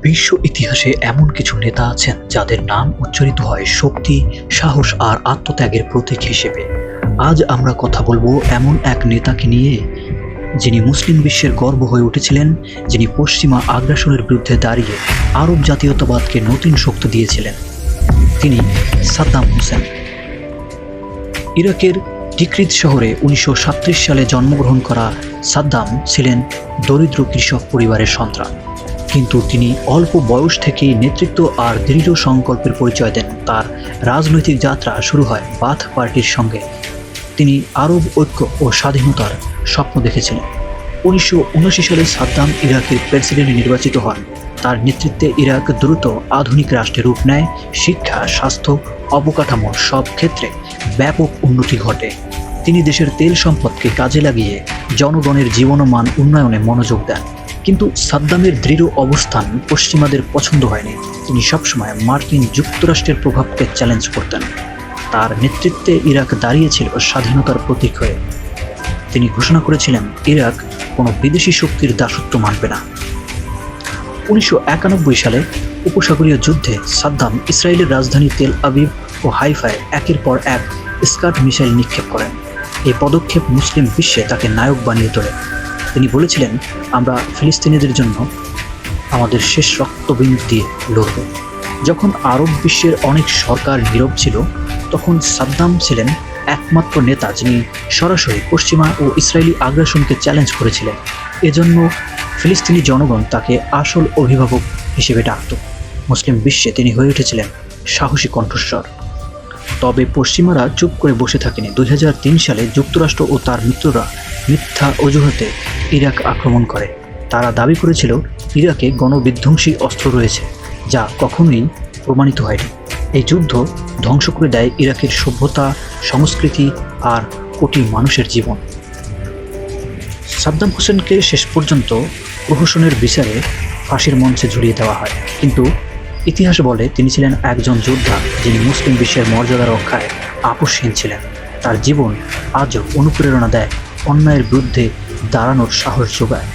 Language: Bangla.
বিশ্ব ইতিহাসে এমন কিছু নেতা আছেন যাদের নাম উচ্চারিত হয় শক্তি, সাহস আর আত্মত্যাগের প্রতীক হিসেবে। আজ আমরা কথা বলবো এমন এক নেতাকে নিয়ে, যিনি মুসলিম বিশ্বের গর্ব হয়ে উঠেছিলেন, যিনি পশ্চিমা আগ্রাসনের বিরুদ্ধে দাঁড়িয়ে আরব জাতীয়তাবাদকে নতুন শক্তি দিয়েছিলেন। তিনি সাদ্দাম হোসেন। ইরাকের টিকরিত শহরে 1937 সালে জন্মগ্রহণ করা সাদ্দাম ছিলেন দরিদ্র কৃষক পরিবারের সন্তান, কিন্তু তিনি অল্প বয়স থেকেই নেতৃত্ব আর দৃঢ় সংকল্পের পরিচয় দেন। তার রাজনৈতিক যাত্রা শুরু হয় বাথ পার্টির সঙ্গে। তিনি আরব ঐক্য ও স্বাধীনতার স্বপ্ন দেখেছিলেন। 1979 সালে সাদ্দাম ইরাকের প্রেসিডেন্ট নির্বাচিত হন। তার নেতৃত্বে ইরাক দ্রুত আধুনিক রাষ্ট্রে রূপ নেয়। শিক্ষা, স্বাস্থ্য, অবকাঠামোর সব ক্ষেত্রে ব্যাপক উন্নতি ঘটে। তিনি দেশের তেল সম্পদকে কাজে লাগিয়ে জনগণের জীবনমান উন্নয়নে মনোযোগ দেন। কিন্তু সাদ্দামের দৃঢ় অবস্থান পশ্চিমাদের পছন্দ হয়নি। তিনি সবসময় মার্কিন যুক্তরাষ্ট্রের প্রভাবকে চ্যালেঞ্জ করতেন। তার নেতৃত্বে ইরাক দাঁড়িয়েছিল স্বাধীনতার প্রতীক হয়ে। তিনি ঘোষণা করেছিলেন, ইরাক কোনো বিদেশি শক্তির দাসত্ব মানবে না। 1991 সালে উপসাগরীয় যুদ্ধে সাদ্দাম ইসরায়েলের রাজধানী তেল আবিব ও হাইফায় একের পর এক স্কাড মিসাইল নিক্ষেপ করেন। এই পদক্ষেপ মুসলিম বিশ্বে তাকে নায়ক বানিয়ে তোলে। তিনি বলেছিলেন, আমরা ফিলিস্তিনিদের জন্য আমাদের শেষ রক্তবিন্দু দিয়ে লড়ব। যখন আরব বিশ্বের অনেক সরকার নীরব ছিল, তখন সাদ্দাম ছিলেন একমাত্র নেতা যিনি সরাসরি পশ্চিমা ও ইসরায়েলি আগ্রাসনকে চ্যালেঞ্জ করেছিলেন। এজন্য ফিলিস্তিনি জনগণ তাকে আসল অভিভাবক হিসেবে ডাকত। মুসলিম বিশ্বে তিনি হয়ে উঠেছিলেন সাহসী কণ্ঠস্বর। তবে পশ্চিমারা চুপ করে বসে থাকেনি। 2003 সালে যুক্তরাষ্ট্র ও তার মিত্ররা মিথ্যা অজুহাতে ইরাক আক্রমণ করে। তারা দাবি করেছিল ইরাকে গণবিধ্বংসী অস্ত্র রয়েছে, যা কখনোই প্রমাণিত হয়নি। এই যুদ্ধ ধ্বংস করে দেয় ইরাকের সভ্যতা, সংস্কৃতি আর কোটি মানুষের জীবন। সাদ্দাম হোসেনকে শেষ পর্যন্ত প্রহসনের বিচারে ফাঁসির মঞ্চে ঝুলিয়ে দেওয়া হয়, কিন্তু ইতিহাস বলে তিনি ছিলেন একজন যোদ্ধা যিনি মুসলিম বিশ্বের মর্যাদা রক্ষায় আপোষহীন ছিলেন। তার জীবন আজও অনুপ্রেরণা দেয়, অন্যায়ের বিরুদ্ধে দাঁড়ানোর সাহস যোগায়।